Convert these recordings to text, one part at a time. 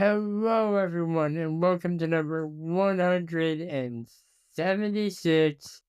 Hello, everyone, and welcome to number 176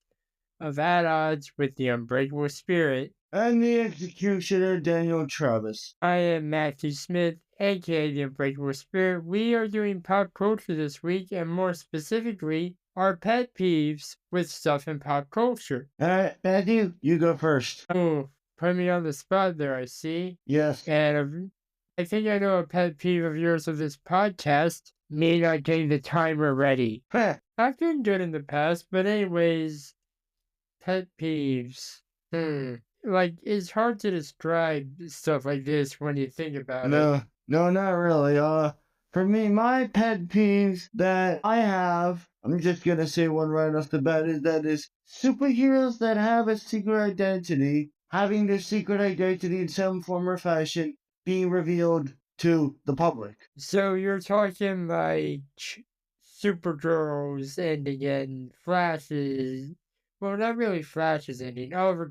of At Odds with the Unbreakable Spirit. And the executioner, Daniel Travis. I am Matthew Smith, aka the Unbreakable Spirit. We are doing pop culture this week, and more specifically, our pet peeves with stuff in pop culture. Alright, Matthew, you go first. Oh, put me on the spot there, I see. Yes. And I think I know a pet peeve of yours of this podcast, me not getting the timer ready. Heh. I've been good in the past, but anyways, pet peeves. Like, it's hard to describe stuff like this when you think about it. No, not really. For me, my pet peeves that I have, I'm just gonna say one right off the bat, is superheroes that have a secret identity, having their secret identity in some form or fashion being revealed to the public. So you're talking like Supergirls ending and Flashes. Well, not really Flashes ending. Oliver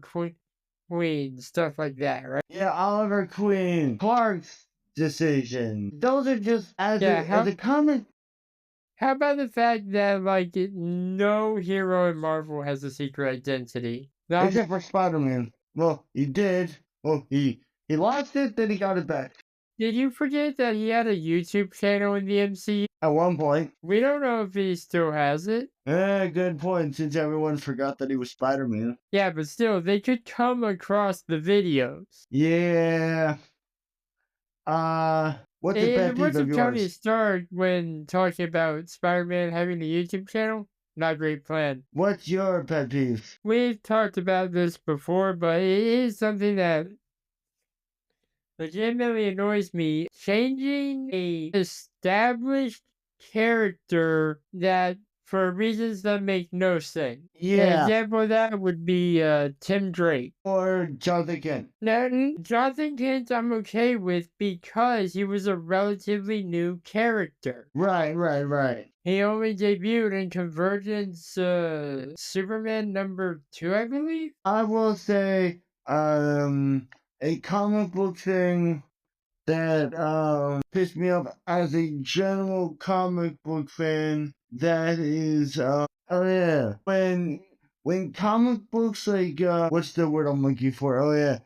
Queen, stuff like that, right? Yeah, Oliver Queen, Clark's decision. Those are just as a comic. How about the fact that like no hero in Marvel has a secret identity? Except for Spider-Man. Well, he did. Well, he lost it, then he got it back. Did you forget that he had a YouTube channel in the MCU? At one point. We don't know if he still has it. Good point, since everyone forgot that he was Spider-Man. Yeah, but still, they could come across the videos. Yeah. What's the pet peeve of yours? Tony Stark when talking about Spider-Man having a YouTube channel? Not a great plan. What's your pet peeve? We've talked about this before, but it is something that legitimately annoys me. Changing a established character that for reasons that make no sense. Yeah. An example of that would be Tim Drake. Or Jonathan Kent. Now, Jonathan Kent I'm okay with because he was a relatively new character. Right. He only debuted in Convergence Superman #2, I believe? I will say, a comic book thing that pissed me off as a general comic book fan, that is when comic books, like what's the word I'm looking for?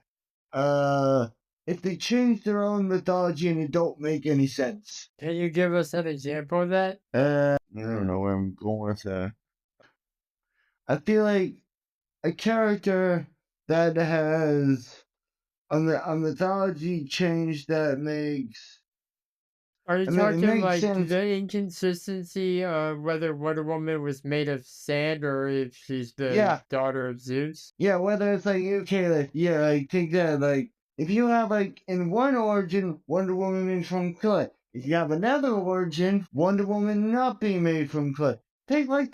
If they change their own mythology and it don't make any sense. Can you give us an example of that? I don't know where I'm going with that. I feel like a character that has a mythology change that makes... Are you talking like the inconsistency of whether Wonder Woman was made of sand or if she's the daughter of Zeus? Yeah, whether it's like, okay, like, yeah, like, take that, like, if you have, like, in one origin, Wonder Woman made from clay. If you have another origin, Wonder Woman not being made from clay. Take, like,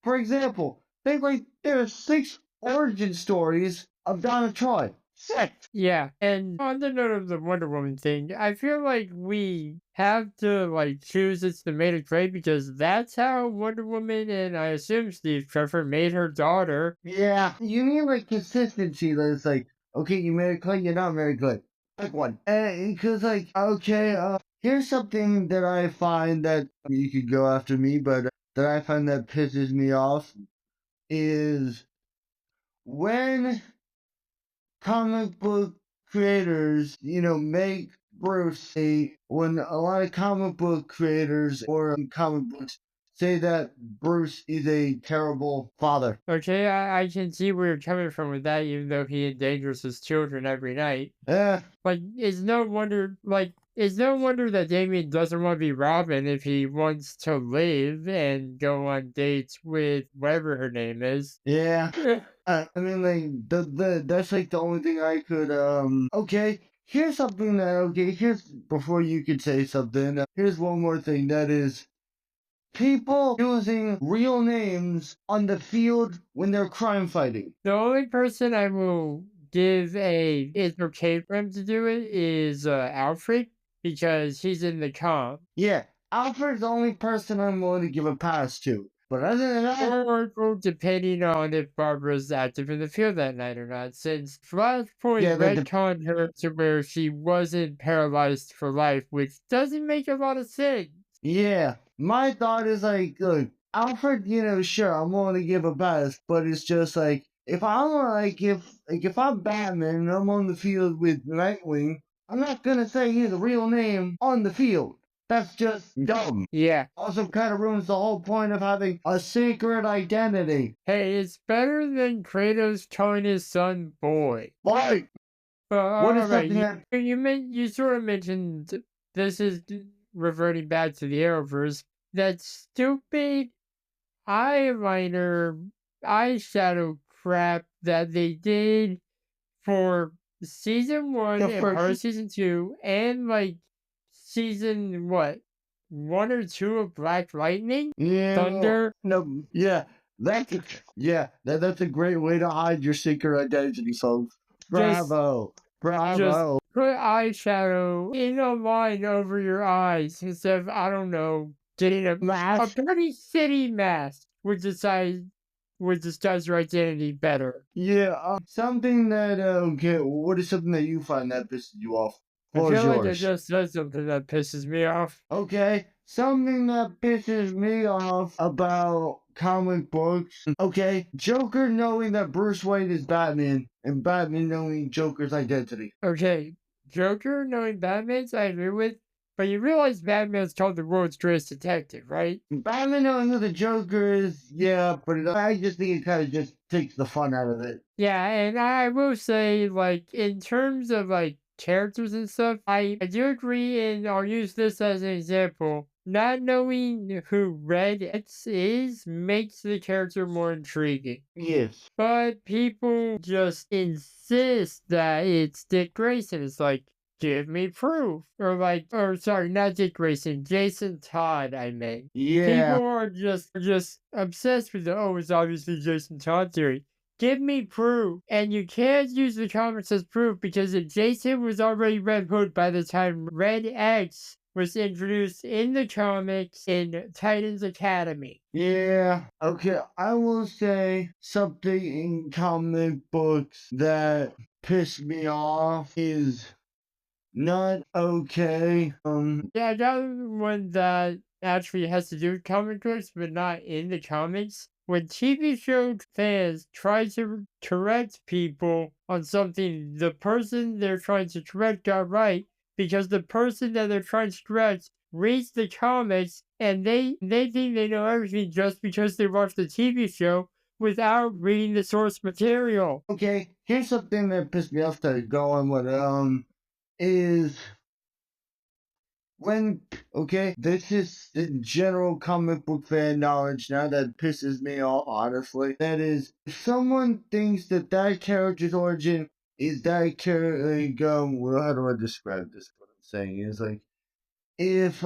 for example, there are 6 origin stories of Donna Troy. 6! Yeah, and on the note of the Wonder Woman thing, I feel like we have to, like, choose it's the made of clay because that's how Wonder Woman and I assume Steve Trevor made her daughter. Yeah, you mean, like, consistency, that it's like, okay, you made of clay, you're not made of clay. Pick one. Because, like, okay, here's something that I find that, you could go after me, but that I find that pisses me off is when comic book creators, make Bruce when a lot of comic book creators or comic books say that Bruce is a terrible father. Okay, I can see where you're coming from with that, even though he endangers his children every night. Like, it's no wonder that Damian doesn't want to be Robin if he wants to live and go on dates with whatever her name is. Yeah. I mean, like, that's like the only thing I could, okay. Here's something before you could say something, here's one more thing, that is people using real names on the field when they're crime fighting. The only person I will give it's okay for him to do it is Alfred, because he's in the comp. Yeah, Alfred's the only person I'm willing to give a pass to. But other than that, or depending on if Barbara's active in the field that night or not, since yeah, Flashpoint retconned her to where she wasn't paralyzed for life, which doesn't make a lot of sense. yeah. My thought is like, look, Alfred, sure, I'm willing to give a pass, but it's just like if I'm Batman and I'm on the field with Nightwing, I'm not gonna say his real name on the field. That's just dumb. Yeah. Also, kind of ruins the whole point of having a secret identity. Hey, it's better than Kratos calling his son boy. Like, But what all is right, something you that? you sort of mentioned this is reverting back to the Arrowverse. That stupid eyeliner eyeshadow crap that they did for season one The and part of first, season two and like season what, one or two of Black Lightning yeah, Thunder. no, yeah, that's a great way to hide your secret identity, folks. Just Bravo, just bravo. put eyeshadow in a line over your eyes instead of, I don't know, getting a Mask. pretty shitty mask which disguise your identity better. Yeah, something that okay. What is something that you find that pisses you off? I Floor is feel like I yours. just said something that pisses me off. Okay, something that pisses me off about comic books. Okay, Joker knowing that Bruce Wayne is Batman and Batman knowing Joker's identity. Okay, Joker knowing Batman's I agree with, but you realize Batman's called the world's greatest detective, right? Batman knowing who the Joker is, yeah, but I just think it kind of just takes the fun out of it. Yeah, and I will say, like, in terms of like characters and stuff, I do agree, and I'll use this as an example. Not knowing who Red X is makes the character more intriguing. Yes. But people just insist that it's Dick Grayson. It's like, give me proof. Or like, or sorry, not Dick Grayson, Jason Todd, I meant. Yeah. People are just obsessed with the, oh, it's obviously Jason Todd theory. Give me proof. And you can't use the comics as proof because if Jason was already Red Hood by the time Red X was introduced in the comics in Titans Academy. Yeah. Okay, I will say something in comic books that piss me off is not okay. Yeah, I got one that actually has to do with comic books, but not in the comics. When TV show fans try to correct people on something the person they're trying to correct got right, because the person that they're trying to correct reads the comics and they think they know everything just because they watched the TV show without reading the source material. Okay, here's something that pissed me off to go on with is when okay, this is the general comic book fan knowledge now that pisses me off, honestly. That is, if someone thinks that that character's origin is that character, like, well, how do I describe this? What I'm saying is like, if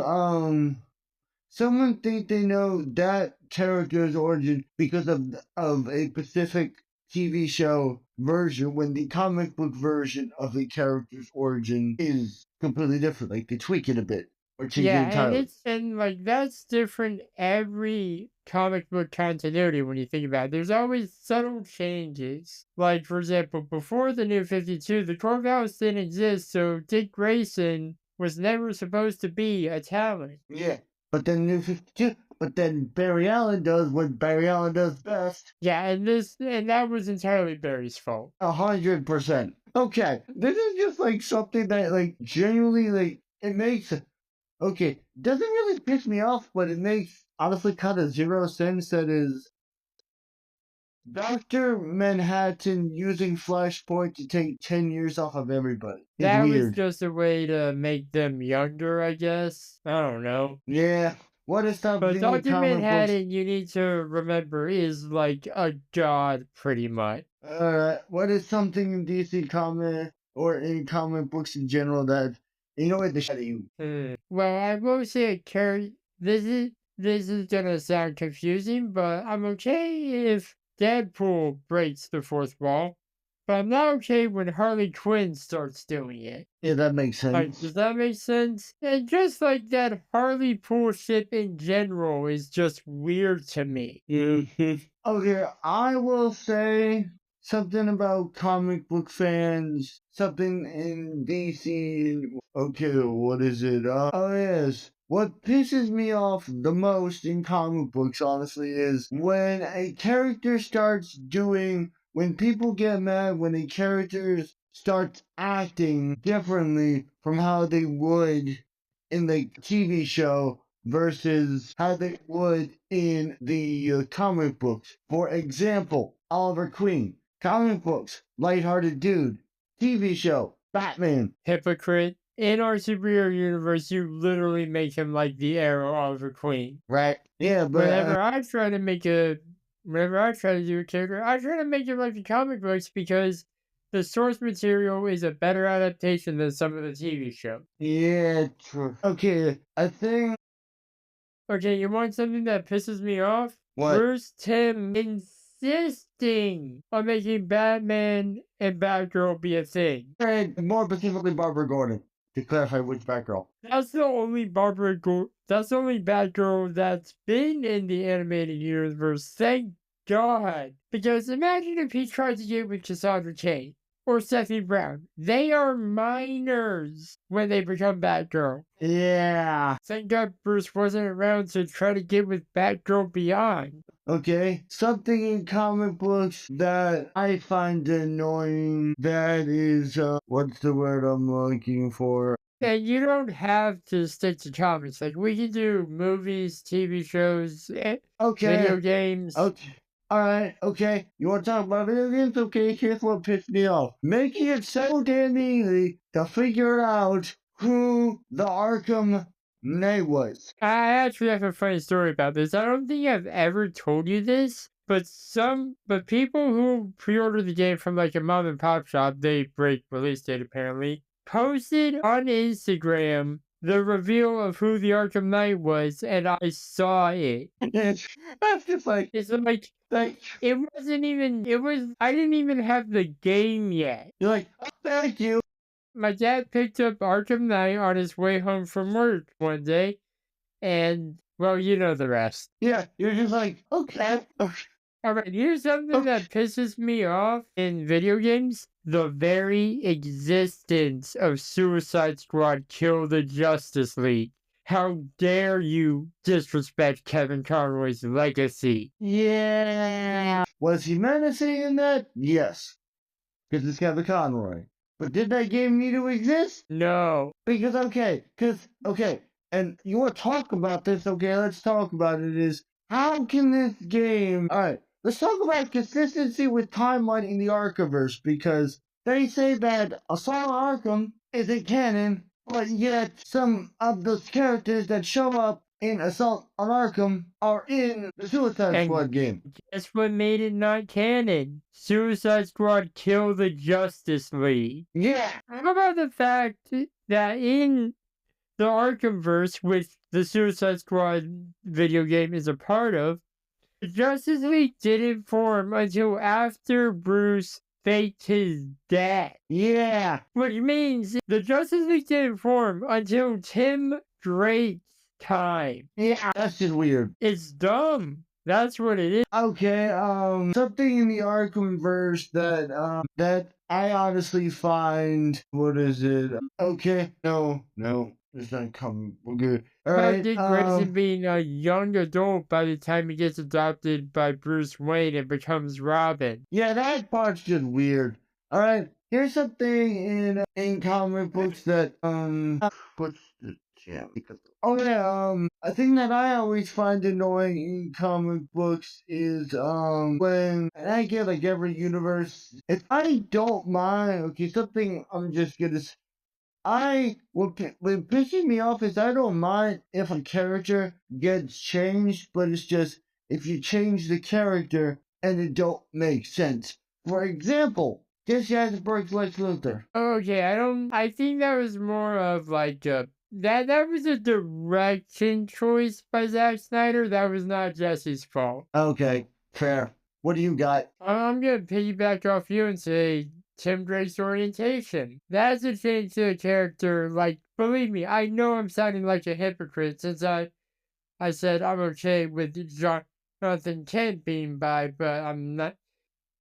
someone think they know that character's origin because of a specific TV show version when the comic book version of the character's origin is completely different. Like they tweak it a bit or change it Yeah, and entirely. like that's different every comic book continuity when you think about it. There's always subtle changes. Like for example, before the New 52, the Corvallis didn't exist, so Dick Grayson was never supposed to be a talent. Yeah. But then New 52, but then Barry Allen does what Barry Allen does best. Yeah, and that was entirely Barry's fault. 100%. Okay, this is just like something that like genuinely like it makes okay, doesn't really piss me off, but it makes honestly kind of zero sense. That is Dr. Manhattan using Flashpoint to take 10 years off of everybody. It's That was weird. just a way to make them younger, I guess. I don't know. Yeah. What is But something in Dr. comic books? Manhattan, you need to remember, is like a god, pretty much. What is something in DC comic or in comic books in general that what the shit out of you? Well, I will say a character. This is gonna sound confusing, but I'm okay if Deadpool breaks the fourth wall. but I'm not okay when Harley Quinn starts doing it. Yeah, that makes Like, sense. does that make sense? And just like that Harley pool ship in general is just weird to me. Okay, I will say something about comic book fans, something in DC. Okay, what is it? Oh, yes. What pisses me off the most in comic books, honestly, is when a character starts doing, when people get mad, when a character starts acting differently from how they would in the TV show versus how they would in the comic books. For example, Oliver Queen, comic books, lighthearted dude, TV show, Batman. Hypocrite. In our superhero universe, you literally make him like the Arrow Oliver Queen. Right? Yeah, but Whenever I try to do a character, I try to make it like the comic books because the source material is a better adaptation than some of the TV show. yeah, true. Okay, I think Okay, you want something that pisses me off? what? Bruce Timm insisting on making Batman and Batgirl be a thing. And more specifically, Barbara Gordon. To clarify which Batgirl. That's the only that's the only Batgirl that's been in the animated universe. Thank God. Because imagine if he tried to get with Cassandra Cain or Stephanie Brown. They are minors when they become Batgirl. Yeah. Thank God Bruce wasn't around to try to get with Batgirl Beyond. Okay, something in comic books that I find annoying, that is, what's the word I'm looking for? And you don't have to stick to comics. Like, we can do movies, TV shows, Okay, video games. okay. Alright, okay. You want to talk about video games? Okay, here's what pissed me off. Making it so damn easy to figure out who the Arkham Knight was. I actually have a funny story about this. I don't think I've ever told you this, but people who pre-order the game from like a mom and pop shop, they break release date apparently, posted on Instagram the reveal of who the Arkham Knight was, and I saw it. That's just like, It's like, thank it wasn't even, I didn't even have the game yet. You're like, oh, thank you. My dad picked up Arkham Knight on his way home from work one day, and, well, you know the rest. Yeah, you're just like, okay. Alright, here's something that pisses me off in video games. The very existence of Suicide Squad Kill the Justice League. How dare you disrespect Kevin Conroy's legacy? Yeah. Was he menacing in that? Yes. Because it's Kevin Conroy. But did that game need to exist? No. Because, okay, and you want to talk about this, okay, let's talk about it, is how can this game, alright, let's talk about consistency with timeline in the Archiverse, because they say that Asylum Arkham isn't canon, but yet some of those characters that show up in Assault on Arkham are in the Suicide Squad game. Guess what made it not canon? Suicide Squad Kill the Justice League. Yeah. How about the fact that in the Arkhamverse, which the Suicide Squad video game is a part of, the Justice League didn't form until after Bruce faked his death. Yeah. Which means the Justice League didn't form until Tim Drake's time. Yeah, that's just weird. It's dumb. That's what it is. Okay, something in the Arkhamverse that I honestly find, what is it? Okay, no, it's not coming. We're good. Alright, Dick Grayson being a young adult by the time he gets adopted by Bruce Wayne and becomes Robin. Yeah, that part's just weird. Alright, here's something in comic books that, what's the jam? Oh yeah, a thing that I always find annoying in comic books is, when, and I get like every universe, if I don't mind, okay, something I'm just gonna what pisses me off is I don't mind if a character gets changed, but it's just if you change the character and it don't make sense. For example, Jesse Eisenberg's Lex Luthor. Okay, I think that was more of like that was a direction choice by Zack Snyder. That was not Jesse's fault. Okay, fair. What do you got? I'm gonna piggyback off you and say Tim Drake's orientation. That's a change to the character. Like, believe me, I know I'm sounding like a hypocrite since I said I'm okay with Jonathan Kent being bi, but I'm not.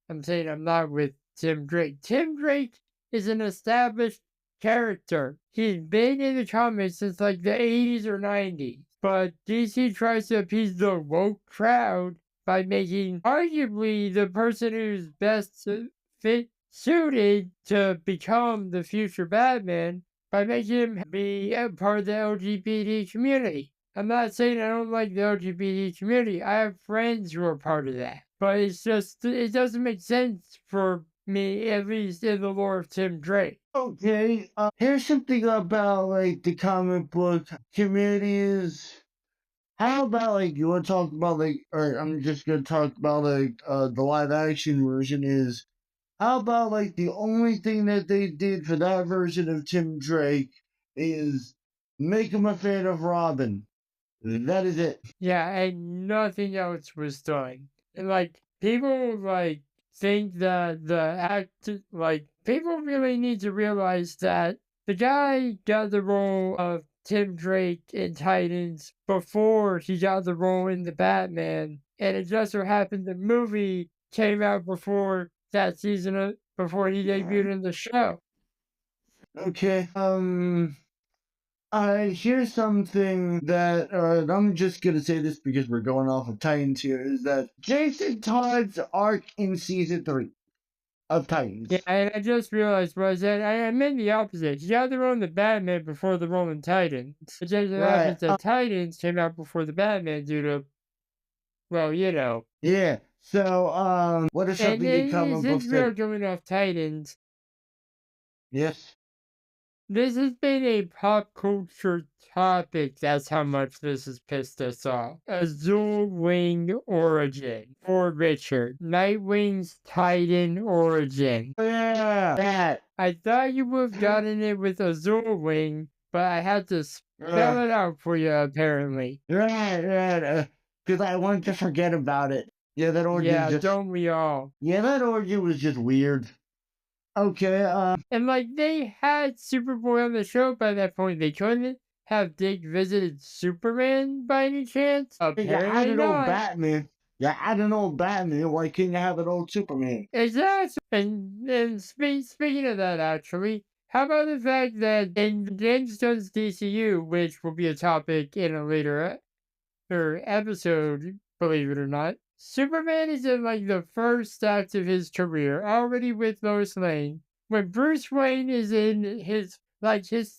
I'm saying I'm not with Tim Drake. Tim Drake is an established character. He's been in the comics since like the 80s or 90s. But DC tries to appease the woke crowd by making arguably the person who's best suited to become the future Batman by making him be a part of the LGBT community. I'm not saying I don't like the LGBT community. I have friends who are part of that. But it's just, it doesn't make sense for me, at least in the lore of Tim Drake. Okay, here's something about like the comic book communities. How about like you want to talk about like, or I'm just gonna talk about like the live action version is. How about like the only thing that they did for that version of Tim Drake is make him a fan of Robin. That is it. Yeah, and nothing else was done. And like people like think that the act like people really need to realize that the guy got the role of Tim Drake in Titans before he got the role in the Batman, and it just so happened the movie came out before that season before he debuted in the show. Okay. I hear something that, I'm just gonna say this because we're going off of Titans here, is that Jason Todd's arc in season 3 of Titans. Yeah, and I just realized what I said. I meant the opposite. He got the role in the Batman before the role in Titans. It just so happens that Titans came out before the Batman due to, well, you know. Yeah. So, what is something you comic books since we're going off Titans, yes. this has been a pop culture topic. That's how much this has pissed us off. Azul Wing origin for Richard. Nightwing's Titan origin. Yeah, that. I thought you would have gotten it with Azul Wing, but I had to spell it out for you apparently. Right. Because I wanted to forget about it. Yeah, that origin. Yeah, don't we all? Yeah, that origin was just weird. Okay, And like they had Superboy on the show by that point. They couldn't have Dick visited Superman by any chance? you had Apparently an old not. Batman. You had an old Batman. Why couldn't you have an old Superman? Exactly. And speaking of that, actually, how about the fact that in James Gunn's DCU, which will be a topic in a later episode, believe it or not, Superman is in like the first act of his career, already with Lois Lane, when Bruce Wayne is in his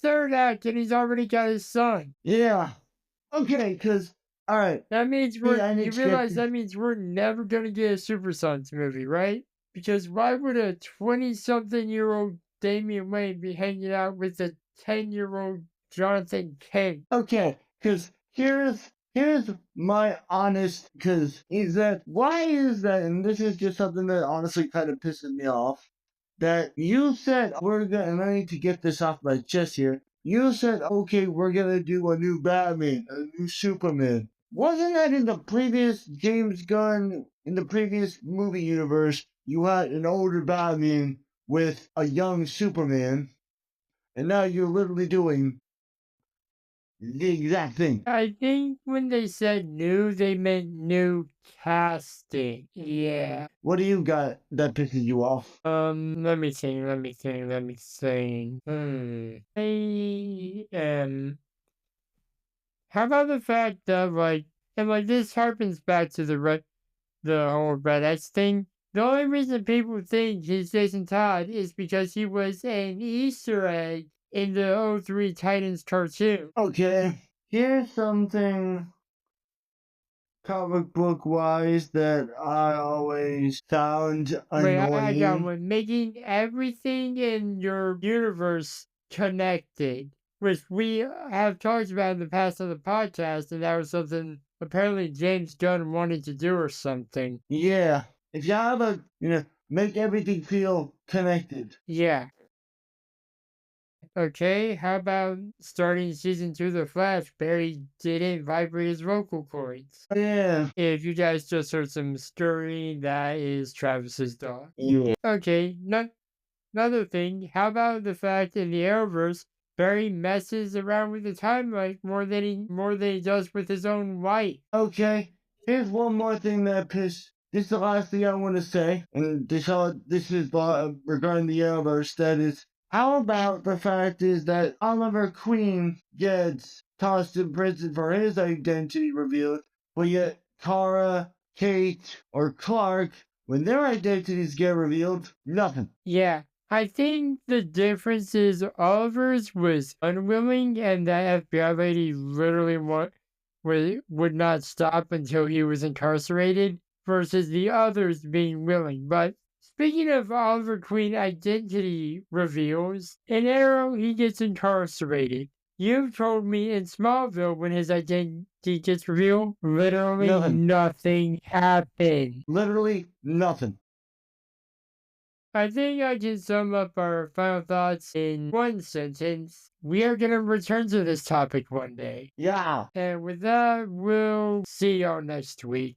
third act and he's already got his son. Yeah. Okay, because all right. That means Yeah, I need you to realize get- that means we're never gonna get a Super Sons movie, right? Because why would a 20-something-year-old Damian Wayne be hanging out with a 10-year-old Jonathan Kent? Okay, because here's my honest, because is that why is that, and this is just something that honestly kind of pisses me off, that you said we're gonna, and I need to get this off my chest here. You said, okay, we're gonna do a new Batman, a new Superman. Wasn't that in the previous James Gunn, in the previous movie universe, you had an older Batman with a young Superman, and now you're literally doing the exact thing. I think when they said new, they meant new casting. Yeah. What do you got that pisses you off? Let me think. How about the fact that this harkens back to the whole Red X thing. The only reason people think he's Jason Todd is because he was an Easter egg in the '03 Titans cartoon. Okay, here's something comic book wise that I always found Wait, annoying. I got one. Making everything in your universe connected, which we have talked about in the past on the podcast, and that was something apparently James Gunn wanted to do or something. Yeah, if you have a, make everything feel connected. Yeah. Okay, how about starting season 2 of The Flash? Barry didn't vibrate his vocal cords. Yeah. If you guys just heard some scurrying, that is Travis's dog. Yeah. Okay, Another thing, how about the fact in the Arrowverse, Barry messes around with the timeline more than he does with his own wife. Okay, here's one more thing that pissed. This is the last thing I want to say, and this is regarding the Arrowverse. That is, how about the fact is that Oliver Queen gets tossed in prison for his identity revealed, but yet Kara, Kate, or Clark, when their identities get revealed, nothing. Yeah, I think the difference is Oliver's was unwilling, and that FBI lady literally would not stop until he was incarcerated, versus the others being willing. But speaking of Oliver Queen identity reveals, in Arrow he gets incarcerated. You told me in Smallville when his identity gets revealed, literally Nothing. nothing happened. Literally nothing. I think I can sum up our final thoughts in one sentence. We are going to return to this topic one day. Yeah. And with that, we'll see y'all next week.